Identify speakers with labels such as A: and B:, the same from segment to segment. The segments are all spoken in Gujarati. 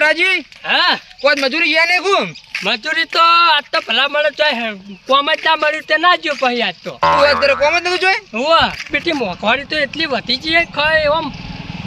A: ગોરાજી
B: હા
A: કોઈ મજૂરી ગયા નહીં કુમ
B: મજૂરી તો આજ તો ભલા મળે તો કોમ જ ના મળ્યું તે ના જ્યો પછી આજ તો
A: તું અત્યારે કોમ જ નથી જોઈ
B: હોવા બેટી મોંઘવારી તો એટલી વધી ગઈ એમ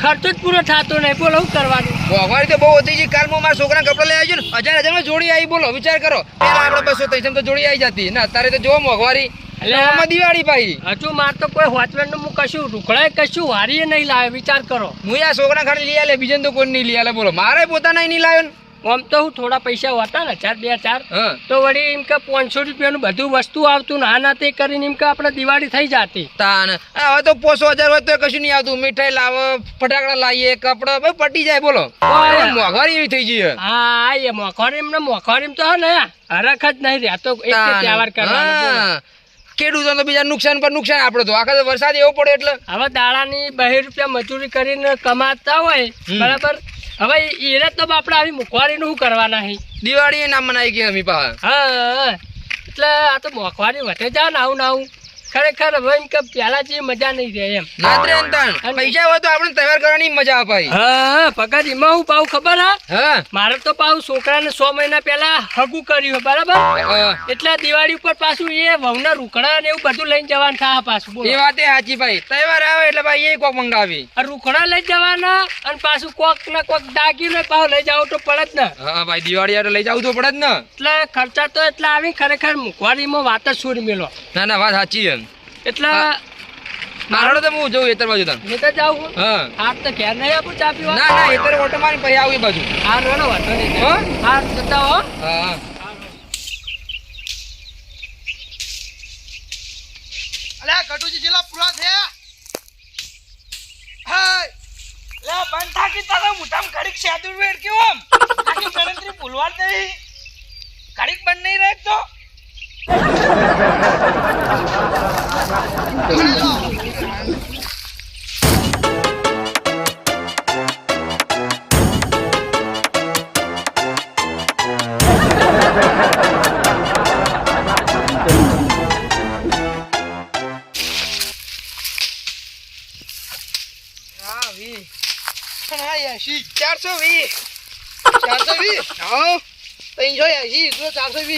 B: ખર્ચો જ પૂરો થતો નહીં બોલો શું કરવાનું
A: મોંઘવારી તો બહુ વધી ગઈ કાલ હું મારા છોકરાને કપડા લઈ આવ્યો ને 1000 જોડી આવી બોલો વિચાર કરો પેલા આપણે 200-300 તો જોડી આવી જતી ને અત્યારે તો જો મોંઘવારી એટલે આમાં દિવાળી ભાઈ
B: હજુ માર તો કોઈ હોચવેન્ડનું હું કશું રૂકડાય કશું વારીએ નહીં લાવે વિચાર કરો
A: હું આ છોકરા ખાલી લઈ આલે બીજાને તો કોઈ નહીં લઈ આલે બોલો મારે પોતાના નહીં લાવ્યો ને
B: આમ તો હું થોડા પૈસા હતા ને 1000-2000 તો વળી એમ કે 500 રૂપિયાનું બધું વસ્તુ આવતું ને આ તે કરીને એમ કે આપણે દિવાળી થઈ જતી
A: તાન હવે તો 500,000 હોય તો કશું નહીં આવતું મીઠાઈ લાવો ફટાકડા લાવીએ કપડા ભાઈ પટી જાય બોલો મોંઘવારી એવી થઈ ગઈ
B: હા એ મોંઘવારી તો હે ને હરખ જ નહીં રહ્યા તો એક તહેવાર કરવાનો
A: ખેડૂતો બીજા નુકસાન પર નુકસાન આપણે તો આખા વરસાદ એવો પડે એટલે હવે
B: દાડાની 2 રૂપિયા મજૂરી કરીને કમાતા હોય બરાબર હવે એને તો આપણે આવી મોંઘવારીનું શું કરવાના છે
A: દિવાળી નામ મનાઈ ગઈ અમી પાસે
B: હા એટલે આ તો મોંઘવારી વધે જા ને આવું ખરેખર હવે એમ કે પેલા જે મજા નહીં રહે એમ
A: પૈસા હોય તો આપણે તહેવાર કરવાની મજા અપાય
B: હા પગાર એમાં હું પાઉં ખબર હા મારે તો પાઉં છોકરાને 6 મહિના પહેલા હગું કર્યું બરાબર એટલે દિવાળી ઉપર પાછું એ વહુના રૂખડા ને એવું બધું લઈને જવાનું થાય પાછું
A: એ વાત સાચી ભાઈ તહેવાર આવે એટલે ભાઈ એ કોક મંગાવી
B: રૂખડા લઈ જવાના અને પાછું કોક ને કોક દાગીને પાછું લઈ જાવ તો પડે જ ને
A: હા ભાઈ દિવાળી લઈ જાવ તો પડે જ ને
B: એટલે ખર્ચા તો એટલે આવી ખરેખર મોંઘવારીમાં વાત જ છોડી મેલો
A: ના વાત સાચી
B: એટલે
A: મારો તો હું જઉં એતર બાજુ તને
B: મેં તો જાઉં હા તો ઘેર નહીં આપું ચા પીવા
A: ના એતર ઓટો મારી પછી આવું એ બાજુ
B: હા નો વાંધો નહીં હા જતા હો
A: હા
C: અલ્યા કટુજી જેલા પૂરા થયા હાય લે બંધ થાકી તારો મુઠામ ઘડીક સાદુર વેડ કેવો આમ આખી ગણતરી ભૂલવા નહીં ઘડીક બંધ નહીં રાખતો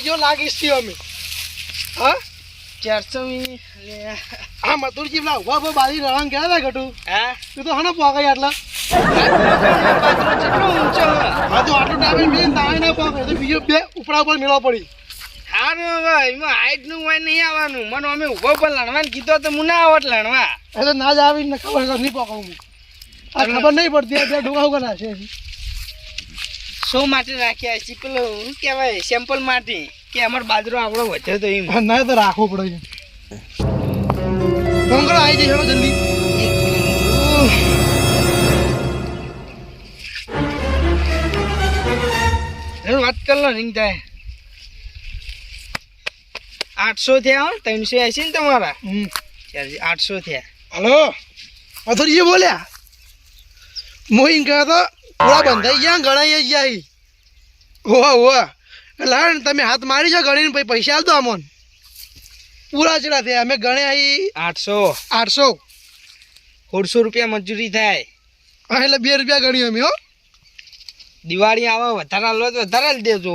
C: જો લાગીશ થયો અમે હા 420 હા મતુરજી પેલા ઉભા બારી રવાન ગયા હતા ઘટું હા તું તો હને પોકાઈ આટલા હા તો આટલો ટાઈમ મેં તાણે ના પોકાય તો બીજો બે ઉપરા ઉપર મેળવા પડી
A: હારું એમાં હાઈટ નું હોય નહીં આવવાનું મને અમે ઉભો પર લણવાનું કીધો તો હું ના આવત લણવા
C: એ તો ના જ આવીને ખબર નહીં પોકાવું આ ખબર નહીં પડતી ત્યાં ઢોકાવ કરા છે
A: શો માટે રાખ્યા છે પેલો શું કહેવાય સેમ્પલ માટે કે અમારો બાજરો આપણો વધ્યો તો એમ
C: ના તો રાખવો પડે ફોન કરો આવી જઈ જલ્દી
A: વાત કર લો રીંગ થાય 800 થયા 380 ને તમારા 800 થયા
C: હલો મથુરજી બોલ્યા મોઈન કહે તો પૂરા બંધાઈ ગયા ગણાઈ ગયા હોવા એટલે તમે હાથ મારી છો ગણીને પછી પૈસા આપતો અમોન પૂરા ચેલા થયા અમે ગણ્યા 800 150 રૂપિયા મજૂરી થાય હા એટલે 2 રૂપિયા ગણી અમે હો
A: દિવાળી આવે વધારે લો તો વધારે જ દેજો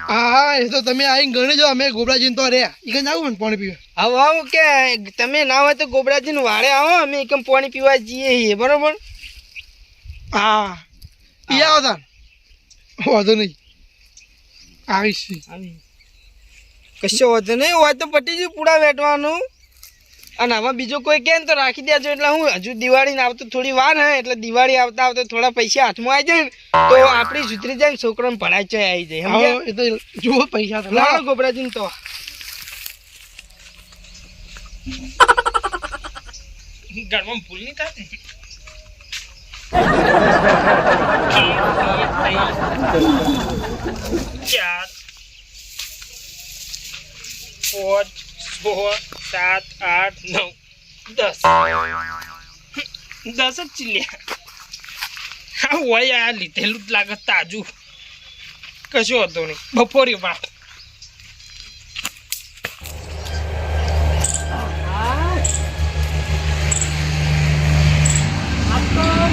C: હા એ તો તમે આવીને ગણી જો અમે ગોબરાજીને તો રહ્યા એ કઈ આવું ને પાણી પીવા
A: હવે આવું કે તમે ના હોય તો ગોબરાજીને વાળે આવો અમે એકમ પાણી પીવા જઈએ બરોબર
C: હા ઈ આવો તાન વાંધો નહીં આવીશ
A: કશો વાંધો નહીં હોય તો પટી જ પૂરા વેટવાનું અને આમાં બીજો કોઈ કે તો રાખી દેજો એટલે હું હજુ દિવાળી ને આવતો થોડી વાર હે એટલે દિવાળી આવતા આવતા થોડા પૈસા હાથમાં આવી જાય ને તો આપણી સુધરી જાય ને છોકરાને ભણાય છે આવી જાય
C: એ તો જુઓ પૈસા તો
A: લાવો ગોબરાજીને તો ઘરમાં ભૂલ નહીં થતી 4 5 6 7 8 9 10 10 જ ચીલ્યા હા હોય આ લીધેલું જ લાગે તાજું કશું હતો નહીં બપોરી વાત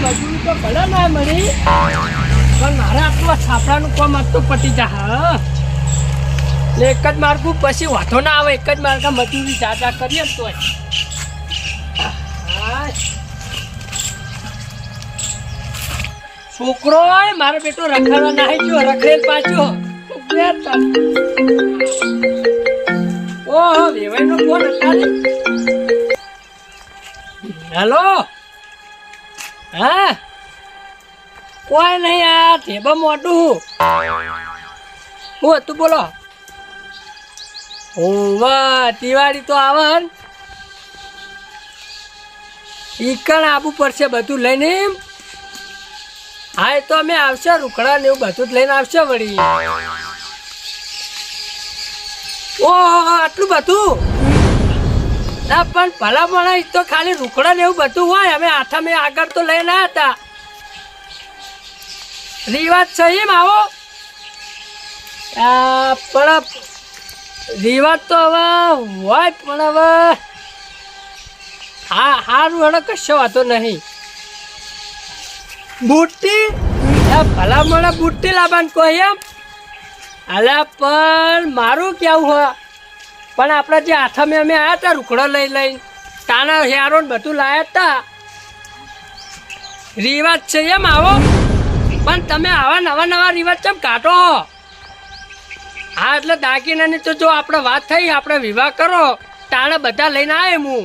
B: મજૂરી તો ભલે ના મળી પણ મારે આટલો છાપરાનું કામ આજ તો પતી જા હા ને એક જ માર્ગું પછી વાંધો ના આવે એક જ માર્ગા મજૂરી જાજા કરીએ ને તોય હા. છોકરો મારો બેટો રખડવા નાહી ગયો રખડેલ પાછો ઓહો વેવાઈનો ફોન અત્યારે હેલો હા કોઈ નહીં આ ઢેબા મોટું હું હતું બોલો વાહ દિવાળી તો આવે ને ઈકણ આવવું પડશે બધું લઈને હા એ તો અમે આવશે રૂકડા ને એવું બધું જ લઈને આવશે વળી ઓહો આટલું બધું ના પણ ભલા મને તો ખાલી રૂકડા ને એવું બધું હોય અમે આઠમે આગળ તો લઈને આવ્યા હતા રિવાજ છે એમ આવો પણ રિવાજ તો હવે હોય પણ હવે હા સારું હેડો કશો વાતો નહીં બુટ્ટી ભલા મને બુટ્ટી લાવવાનું કોઈ એમ અલા પણ મારું કેવું હોય પણ આપણે જે આઠમે અમે આવ્યા હતા રૂકડો લઈ લઈને તાના હેરો ને બધું લાયા હતા રિવાજ છે એમ આવો પણ તમે આવા નવા નવા રિવાજ કેમ કાઢો હા એટલે દાગીનાની તો જો આપણે વાત થઈ આપણે વિવાહ કરો તાણે બધા લઈને આવે હું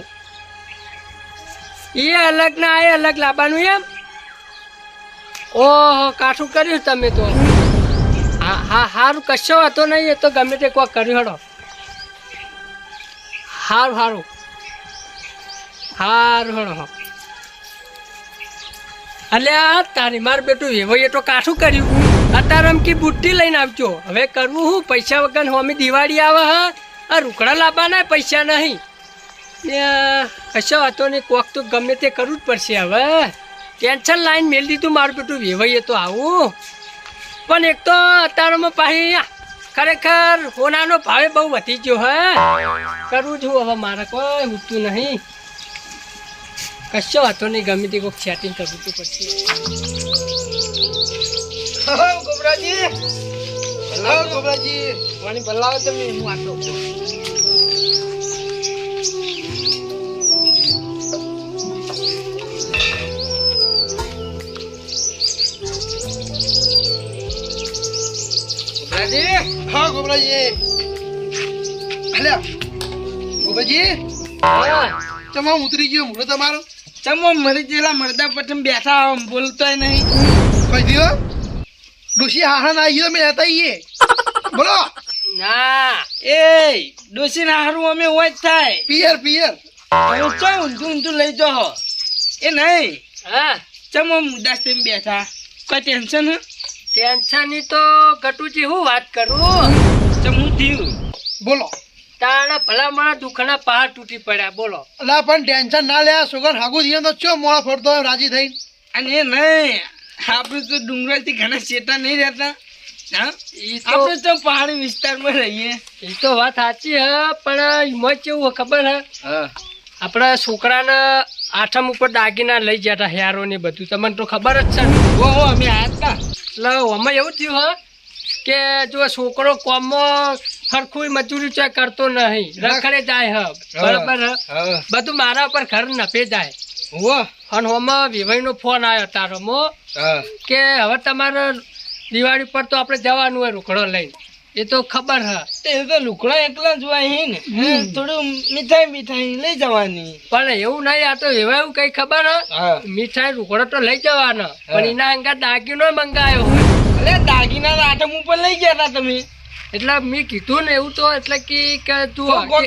B: એ અલગ ના એ અલગ લાવવાનું એમ ઓહો કાઠું કર્યું તમે તો હા હા સારું કશો હતો નહીં એ તો ગમે તે કોક કર્યું હડો સારું સારું સારું હડો અલ્યા તારી માર બેટું વેવાઈએ તો કાઠું કર્યું અત્યારે અમકી બુટ્ટી લઈને આવજો હવે કરવું હું પૈસા વગર હોમી દિવાળી આવે હા આ રૂકડા લાવવાના પૈસા નહીં કશો હતો નહીં કોક તો ગમે તે કરવું જ પડશે હવે ટેન્શન લાઈન મેળ દીધું મારું બેટું વેવાઈએ તો આવું પણ એક તો અત્યારમાં પાછી ખરેખર હોનાનો ભાવે બહુ વધી ગયો હે કરવું છું હવે મારે કોઈ ઉઠતું નહીં કશો હતો નહીં ગમે તે કોઈક સેટિંગ કરવું તો પડશે
C: ગોબરાજી હેલો ગોબરાજી પાણી બદલાવો તમે હું આટલો હા ગોબરાજી અલ્યા ગોબરાજી ચમા ઉતરી ગયો મૂળો તમારો
A: ચમો મરી ગયેલા મરદા પઠમ બેઠા બોલતોય નહીં
C: કઈ દિયો ડોશી હાહા ના આવ્યો મેં હતા ઈએ બોલો
A: ના એ ડોસી ના હારું અમે હોય જ થાય
C: પિયર પિયર
A: હવે ચો ઊંધું ઊંધું લઈ જાઓ એ નહીં
B: હા
A: ચમો મુદાસ તેમ બેઠા કોઈ ટેન્શન હે
B: ટેન્શનની તો ગટુજી હું વાત કરું
A: ચમું થયું
C: બોલો
B: તાણા ભલા મારા દુખના પહાડ તૂટી પડ્યા બોલો
C: અલા પણ ટેન્શન ના લે સુગર હાગુ દિયો તો ચો મોળા ફરતો હોય રાજી થઈને
A: અને એ નહીં આપણે તો ડુંગરાથી ઘણા શેટા નહીં રહેતા હા
B: ઈ
A: આપણે
B: તો
A: તો પહાડી વિસ્તારમાં રહીએ
B: એ તો વાત સાચી હે પણ એમાં કેવું ખબર હે
A: હા
B: આપણા છોકરાને આઠમ ઉપર દાગીના લઈ ગયા હતા હેરો ને બધું તમને તો ખબર જ છે ને
A: ઓહો અમે આયા હતા
B: એટલે આમાં એવું થયું હે કે જો છોકરો કોમમાં સરખું મજૂરી ચાય કરતો નહીં રખડે જાય હ બરાબર હ બધું મારા ઉપર ઘર નફે જાય અને આમાં વિવાહીનો ફોન આવ્યો તારોમો કે હવે તમારે દિવાળી પર તો આપણે જવાનું હોય રૂકડો લઈને એ તો ખબર હ
A: એ તો લુકડા એકલા જ હોય હે ને થોડું મીઠાઈ મીઠાઈ લઈ જવાની
B: પણ એવું નહીં આ તો એવા એવું કઈ ખબર હ મીઠાઈ રૂકડો તો લઈ જવાનો પણ એના અંગા દાગીનો મંગાયો હોય
A: અરે દાગીના આટમ ઉપર લઈ ગયા હતા તમે
B: એટલે મેં કીધું ને એવું તો એટલે કે તું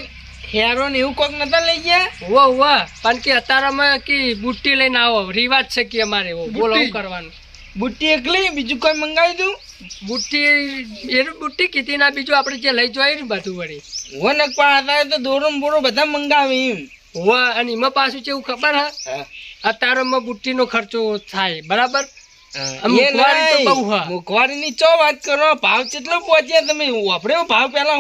A: હેરો ને એવું કોક નતા લઈ ગયા
B: હોવા હોવા પણ કે અત્યારે અમે કે બુટ્ટી લઈને આવો રિવાજ છે કે અમારે એવો બોલો શું કરવાનું
A: બુટ્ટી એકલી બીજું કોઈ મંગાવી દઉં
B: બુટ્ટી એનું બુટ્ટી કીધી ના બીજું આપણે જે લઈ જવાય ને બધું વળી
A: હો ને પણ અત્યારે તો દોરો ને બોરો બધા મંગાવે એમ
B: હોવા અને એમાં પાછું કેવું ખબર હા અત્યારે બુટ્ટીનો ખર્ચો થાય બરાબર
A: મોંઘવારી ની ચો વાત કરો ભાવ કેટલો પહોંચ્યા તમે વાપર્યો ભાવ પેલા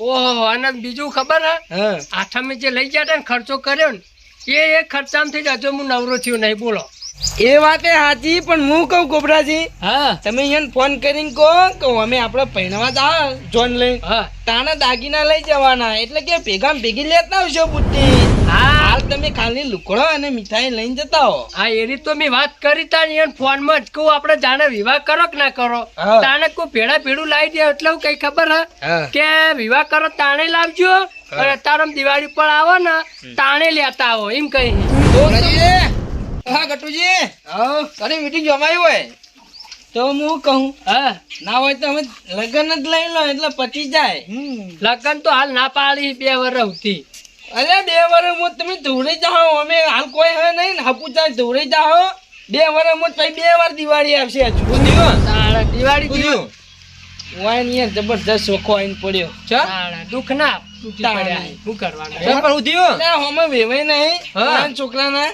B: ઓહો અને બીજું ખબર હે આઠમે જે લઈ ગયા ને ખર્ચો કર્યો ને એ ખર્ચામાં થઈ જજો હું નવરો થયો નહીં બોલો
A: એ વાતે સાચી પણ હું કહું ગોબરાજી
B: હા
A: તમે અહીંયા ફોન કરીને કહો કે અમે આપણે પહેણવા જા જોન લઈ
B: હા
A: તાના દાગીના લઈ જવાના એટલે કે ભેગા ભેગી લેતા આવશો બુટ્ટી
B: હા
A: હાલ તમે ખાલી લુકડો અને મીઠાઈ લઈને જતા હો
B: હા એરી તો મેં વાત કરી તા ને ફોન માં જ કહું આપણે જાણે વિવાહ કરો કે ના કરો
A: હા.
B: તાણે કોઈ ભેડા ભેડું લાવી દે એટલે હું કઈ ખબર હે
A: હા.
B: કે વિવાહ કરો તાણે લાવજો અને તારમ દિવાળી પર આવો ને તાણે લેતા આવો એમ કઈ
A: હા ગટુજી હા તારી મીટિંગ જમાઈ હોય તો હું કહું
B: હા
A: ના હોય તો અમે લગ્ન જ લઈ લો એટલે પતી જાય
B: લગન તો હાલ ના પાડી 2 વર્ષ હતી
A: અરે 2 વર્ષ તમે ધોળી જાઓ અમે હાલ કોઈ હે નહીં ને હપુચા ધોળી જાઓ 2 વર્ષ પછી 2 વાર દિવાળી આવશે હજુ
B: તાણે દિવાળી
A: કુદ્યું વાઈન યાર જબરદસ્ત શોખો આઈને પડ્યો
B: તાણે દુઃખ ના તૂટી
A: તાણે.
B: પડ્યા શું કરવાનું
A: પણ ઉધ્યું લે હોમે વેવાય નહીં
B: હા.
A: છોકરાના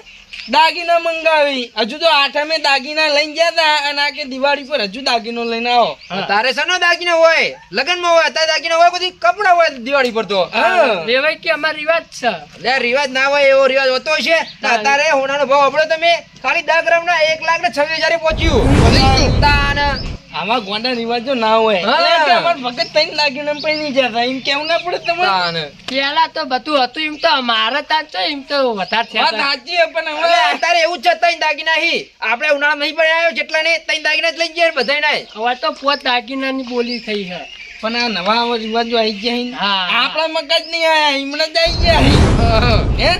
A: દાગીના મંગાવી હજુ તો આઠમે દાગીના લઈને ગયા તા અને આ કે દિવાળી પર હજુ દાગીનો લઈને આવો
D: તારે શેનો દાગીનો હોય લગનમાં હોય તારે દાગીનો હોય બધી કપડા હોય દિવાળી પર તો
A: હા.
B: દેવાય કે અમાર રિવાજ છે
D: લે રિવાજ ના હોય એવો રિવાજ હોતો છે તારે હોનાનો ભાવ આપડો તમે ખાલી 10 ગ્રામ ના 1,26,000 પહોંચ્યું તાન
A: આમાં ગોંડા રિવાજો ના હોય
D: હા.
A: એટલે કે અમાર વખત તઈને દાગીના પણ નહીં જતા એમ કેવું ના પડે તમારે
B: પેલા તો બધું હતું એમ તો અમારે ત્યાં તો એમ તો વધારે થયા
A: વાત
B: તા.
A: સાચી છે પણ
D: હવે
A: હવે
D: અત્યારે એવું જ છે તઈ દાગીના હી આપણે ઉનાળા નહીં પડ્યા આવ્યો જેટલા ને તઈ દાગીના જ લઈ ગયા બધાય નાય
B: હવે તો પોત દાગીનાની બોલી થઈ છે
A: પણ આ નવા આવા રિવાજો આવી ગયા છે.
B: હા.
A: આપણા મગજ નહીં આયા હમણાં જ આવી ગયા છે. હે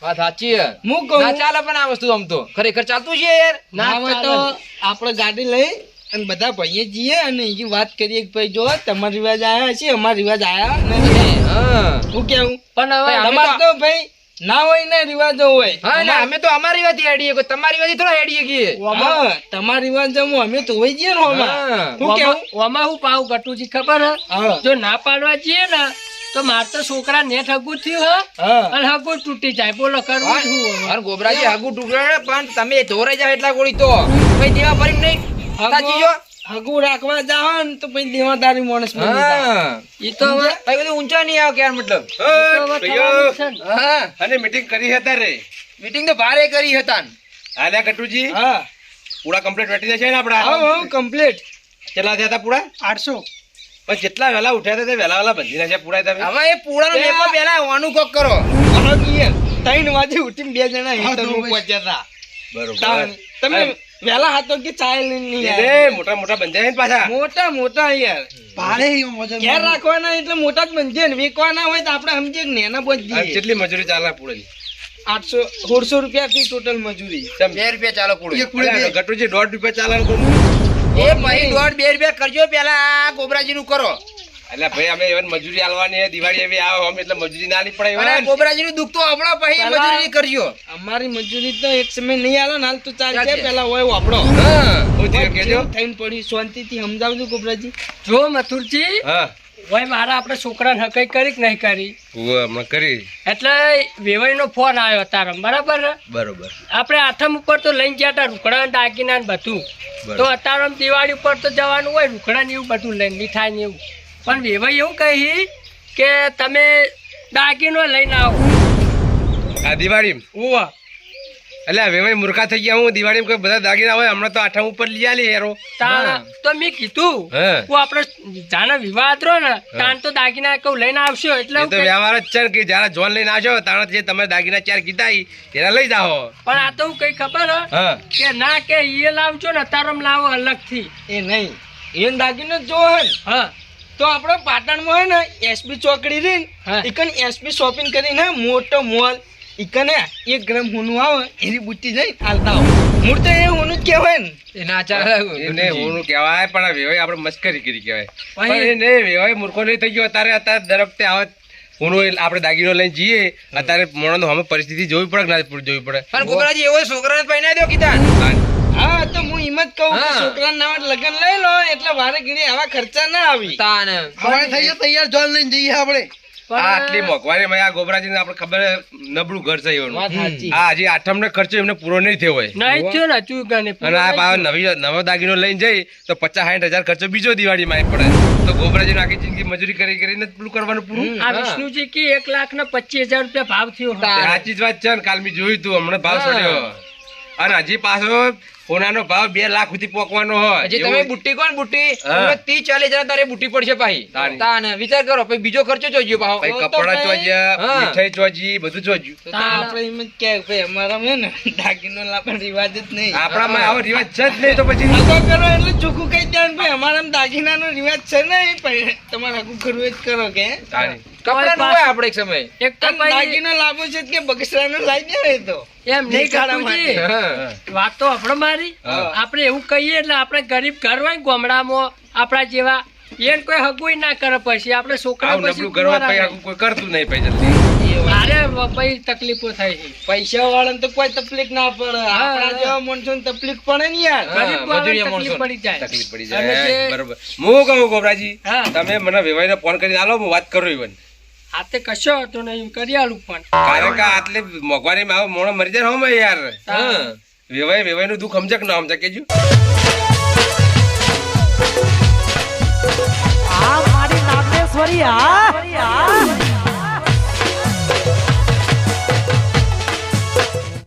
D: વાત સાચી છે
A: હું કહું
D: ના ચાલે પણ આ વસ્તુ આમ તો ખરેખર ચાલતું છે યાર
A: ના હોય તો
B: ચાલે.
A: આપણે ગાડી લઈ અને બધા ભાઈએ જઈએ અને એ વાત કરીએ કે ભાઈ જો તમારા રિવાજ આયા છે અમારા રિવાજ આયા નથી
D: હા
A: હું કેવું
B: પણ હવે
D: ભાઈ,
A: તમારે તો ભાઈ ના હોય ને રિવાજો હોય
D: હા ને અમે તો અમારી વાત હેડીએ કોઈ તમારી વાત થોડા હેડીએ કીએ
A: હા, તમારા રિવાજોમાં અમે તો હોય જઈએ ને હોમાં.
D: હા.
A: હું કેવું
B: ઓમાં હું પાવ ગટુજી ખબર હે
A: હા
B: જો ના પાડવા જઈએ ને તો માર તો છોકરા નેટ હગું થયું હે
A: હા
B: અને હગું તૂટી જાય બોલો કરવું શું હવે?
D: અરે ગોબરાજી આગુ ટુકડા પણ તમે ધોરાઈ જાવ એટલા ગોળી તો ભાઈ દેવા ભરી નહીં સાચી જો
A: હગું રાખવા જાઓ ને તો પછી દેવાદારી માણસ બની જાય.
D: હા
B: ઈ તો હવે
D: ભાઈ બધું ઊંચા નહીં આવ ક્યાર મતલબ
B: ઈ તો હવે થવાનું છે ને.
D: હા
E: અને મીટિંગ કરી હતા રે
D: મીટિંગ તો ભારે કરી હતા ને.
E: આલ્યા કટુજી
A: હા
E: પૂરા કમ્પ્લીટ વેટી જશે ને આપડા
A: હા કમ્પ્લીટ
E: કેટલા થયા હતા પૂરા
A: 800
E: પણ જેટલા વહેલા ઉઠ્યા હતા તે વહેલા બંધી નાખ્યા પૂરા તમે
D: હવે એ પૂળાનો લેપો પહેલા આવવાનું કોક કરો
A: 3 વાગે ઉઠીને 2 જણા હિતરમાં પહોંચ્યા હતા
E: બરોબર
A: તમે વહેલા હાથો કે ચાય લઈને નહીં
E: એ
A: આવ્યા.
E: રે મોટા મોટા બંધાય ને પાછા
A: મોટા મોટા યાર
C: ભારે ઈ મજા
A: ઘેર રાખવાના એટલે મોટા જ બનશે ને વેચવાના હોય તો આપણે સમજીએ કે નેના પહોંચ
E: આ
A: જઈએ
E: કેટલી મજૂરી ચાલે પૂરી
A: 1600 રૂપિયા ફી ટોટલ મજૂરી
D: 2 રૂપિયા ચાલો પૂળે
E: ગટુજી 1.5 રૂપિયા ચાલે ને કહું.
D: એ ભાઈ 1.5-2 રૂપિયા કરજો પેલા આ ગોબરાજી નું કરો
E: એટલે ભાઈ અમે even મજૂરી આલવાની છે, દિવાળી એવી આવે અમે એટલે મજૂરી ના આલી પડે
D: અને
E: even.
D: ગોબરાજી નું દુઃખ તો હમણાં પછી
A: પેલા-
D: મજૂરી કરજો
A: અમારી મજૂરી તો એક સમય નહીં આલો ને હાલ તો ચાલશે
D: ચાલશે.
A: પેલા હોય વાપરો
D: હા
E: હું થયું કહેજો.
A: થઈને પડી શાંતિથી સમજાવજો ગોબરાજી
B: જો મથુરજી
E: હા
B: ભાઈ મારા આપણે છોકરાને હકઈ કરી કે નહીં કરી
E: ઉવ્વ, હમણાં કરી
B: એટલે વેવાઈનો ફોન આવ્યો તારો બરાબર હે?
E: બરોબર
B: આપણે આઠમ ઉપર તો લઈને ગયા હતા રૂકડા ને દાગીના ને બધું તો અત્યારે આમ દિવાળી ઉપર તો જવાનું હોય રૂકડા ને એવું બધું લઈને મીઠાઈ ને એવું પણ વેવાઈ એવું કહી કે તમે દાગીનો લઈને આવો
E: આ દિવાળી
B: ઓવા
E: એટલે હવે ભાઈ મૂર્ખા થઈ ગયા હું દિવાળી કોઈ બધા દાગીના હોય હમણાં તો આઠમ ઉપર લઈ આલી હેરો
B: તાણ તો મેં કીધું
E: હા.
B: હું આપણે જાણે વિવાહ હતો ને તાણ તો દાગીના કહું લઈને આવશો એટલે
E: એ
B: હું
E: તો
B: કહી-
E: વ્યવહાર જ છે ને કે જયારે જોન લઈને આવશો તાણે જે તમે દાગીના ચાર કીધા ઈ એના લઈ જાઓ.
B: પણ આ તો હું કઈ ખબર હે
E: હા
B: કે ના કે એ લાવજો ને તારમ લાવો અલગથી
A: એ નહીં એ દાગીનો જ જોવો હે ને
B: હા
A: તો આપણે પાટણમાં હોય ને એસપી ચોકડી રહી
B: હા.
A: ને ઈકન એસપી શોપિંગ કરીને મોટો મોલ ઈકને 1 ગ્રામ હોનું આવે એની બુટ્ટી જઈ હાલતા આવો મૂળ તો એ હોનું જ કહેવાય ને
D: એ ના ચાલે
E: એને હોનું કહેવાય પણ આ વેવાઈ આપણે મસ્કરી કરી કહેવાય
B: ભાઈ-
E: પણ એને વેવાઈ મૂર્ખો નહીં થઈ ગયો અત્યારે દર વખતે આવે હોનું આપણે દાગીનો લઈને જઈએ અત્યારે મોણો અમે પરિસ્થિતિ જોવી પડે કે ના જોવી પડે
D: પણ ગોબરાજી એવો છોકરાને પહેરાવી દો કીધા
A: હા તો હું એમ જ કહું કે
D: હા.
A: છોકરાના નામે લગ્ન લઈ લો એટલે વારે ઘડી આવા ખર્ચા ના આવી
D: તાન
C: હવે થઈ જાય તૈયાર જોન લઈને જઈએ આપણે
E: આ આટલી મોંઘવારી માં આ ગોબરાજી આપણે ખબર હે, નબળું ઘર છે એનું.
A: વાત સાચી
E: આ હજી આઠમ ને ખર્ચો એમને પૂરો નહીં થયો હોય
B: નહીં થયો ને હજુ ગણે
E: અને આ પાછો નવો દાગીનો લઈને જઈ તો 50-60 હજાર ખર્ચો બીજો દિવાળીમાં આવી પડે તો ગોબરાજી આખી જિંદગી મજૂરી કરી કરીને જ પેલું કરવાનું પૂરું
B: આ વિષ્ણુજી કે 1,25,000 રૂપિયા ભાવ થયો
E: તે સાચી જ વાત છે ને કાલ મેં જોયું તું હમણાં ભાવ
D: હા.
E: ચડ્યો અને હજી પાછો સોનાનો ભાવ 2 લાખ સુધી પોકવાનો હોય
D: હજી તમે બુટ્ટી કોણ બુટ્ટી
E: હા.
D: 30-40 હજાર તારે બુટ્ટી પડશે પાહી
E: તારી.
D: તાન વિચાર કરો પછી બીજો ખર્ચો જોજો પાહો
E: ભાઈ કપડા ચોજ્યા
D: હા.
E: મીઠાઈ ચોજી બધું ચોજ્યું
A: આપણે એમ જ કહેવાય ભાઈ અમારામાં હે ને દાગીનો લાવવાનો રિવાજ જ નહીં
E: આપણામાં આવો રિવાજ છે જ નહીં તો પછી
A: આગો કરો એટલે ચોખ્ખું કહી દેવાનું ભાઈ અમારામાં દાગીનાનો રિવાજ છે નહીં ભાઈ તમારે આગું કરવું જ કરો કે
E: તારી.
D: કપડાનું હોય આપણે એક સમય
B: એક તો
A: અને
B: ભાઈ
A: દાગીનો લાવો છે કે બગસરાનો લાવી દે તો
B: એમ નહીં
A: દેખાડા
B: કાટુજી.
D: હા.
B: વાત તો આપણો મારી
E: હા.
B: આપણે એવું કહીએ એટલે આપણે ગરીબ ઘર હોય ને ગામડામાં આપણા જેવા એને કોઈ હગુય ના કરે પછી આપણે છોકરા
E: આવું
B: પછી
E: નબળું કરવા
B: કુંવારા
E: પછી
B: રહે.
E: આખું કોઈ કરતું નહીં પછી જલ્દી
B: અરે પછી તકલીફો થાય છે
A: પૈસા વાળાને તો કોઈ તકલીફ ના પડે આપણા જેવા માણસોને તકલીફ પડે ને યાર
E: હા,
B: ગરીબ વાળાને
E: મજૂરિયા
B: તકલીફ
E: માણસો.
B: પડી જાય.
E: તકલીફ પડી
B: અને
E: જાય
B: જે-
E: બરોબર હું કહું ગોબરાજી
B: હા.
E: તમે મને વેવાઈને ફોન કરીને આલો હું વાત કરું ઈવન
B: આ તે કશો હતો નહીં કરી આલું પણ
E: કારણ કે આટલી મોંઘવારીમાં આવો મોણો મરી જાય ને હોમે યાર
B: હા.
E: વેવાઈનું દુઃખ સમજે કે ના સમજે કેજો
F: આ મારી નાગેશ્વરી આ